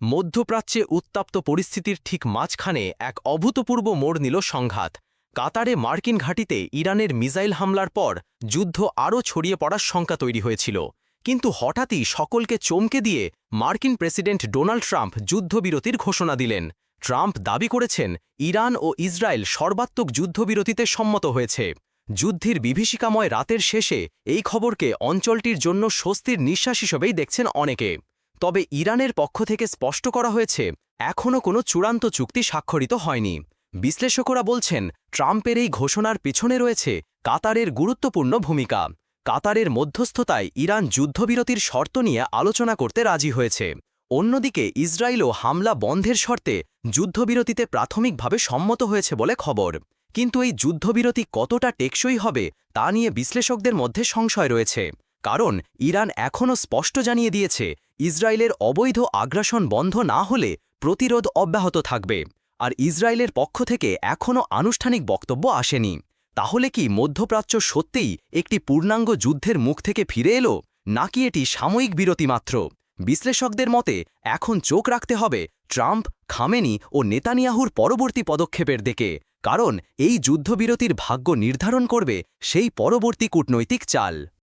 মধ্যপ্রাচ্যে উত্তপ্ত পরিস্থিতির ঠিক মাঝখানে এক অভূতপূর্ব মোড় নিল সংঘাত। কাতারে মার্কিন ঘাঁটিতে ইরানের মিসাইল হামলার পর যুদ্ধ আরও ছড়িয়ে পড়ার শঙ্কা তৈরি হয়েছিল। কিন্তু হঠাৎই সকলকে চমকে দিয়ে মার্কিন প্রেসিডেন্ট ডোনাল্ড ট্রাম্প যুদ্ধবিরতির ঘোষণা দিলেন। ট্রাম্প দাবি করেছেন ইরান ও ইসরায়েল সর্বাত্মক যুদ্ধবিরতিতে সম্মত হয়েছে। যুদ্ধের বিভীষিকাময় রাতের শেষে এই খবরকে অঞ্চলটির জন্য স্বস্তির নিঃশ্বাস হিসেবেই দেখছেন অনেকে। তবে ইরানের পক্ষ থেকে স্পষ্ট করা হয়েছে, এখনও কোনো চূড়ান্ত চুক্তি স্বাক্ষরিত হয়নি। বিশ্লেষকরা বলছেন, ট্রাম্পের এই ঘোষণার পেছনে রয়েছে কাতারের গুরুত্বপূর্ণ ভূমিকা। কাতারের মধ্যস্থতায় ইরান যুদ্ধবিরতির শর্ত নিয়ে আলোচনা করতে রাজি হয়েছে। অন্যদিকে ইসরায়েলও হামলা বন্ধের শর্তে যুদ্ধবিরতিতে প্রাথমিকভাবে সম্মত হয়েছে বলে খবর। কিন্তু এই যুদ্ধবিরতি কতটা টেকসই হবে তা নিয়ে বিশ্লেষকদের মধ্যে সংশয় রয়েছে। কারণ ইরান এখনও স্পষ্ট জানিয়ে দিয়েছে, ইসরায়েলের অবৈধ আগ্রাসন বন্ধ না হলে প্রতিরোধ অব্যাহত থাকবে। আর ইসরায়েলের পক্ষ থেকে এখনও আনুষ্ঠানিক বক্তব্য আসেনি। তাহলে কি মধ্যপ্রাচ্য সত্যিই একটি পূর্ণাঙ্গ যুদ্ধের মুখ থেকে ফিরে এলো, নাকি এটি সাময়িক বিরতি মাত্র? বিশ্লেষকদের মতে এখন চোখ রাখতে হবে ট্রাম্প, খামেনি ও নেতানিয়াহুর পরবর্তী পদক্ষেপের দিকে। কারণ এই যুদ্ধবিরতির ভাগ্য নির্ধারণ করবে সেই পরবর্তী কূটনৈতিক চাল।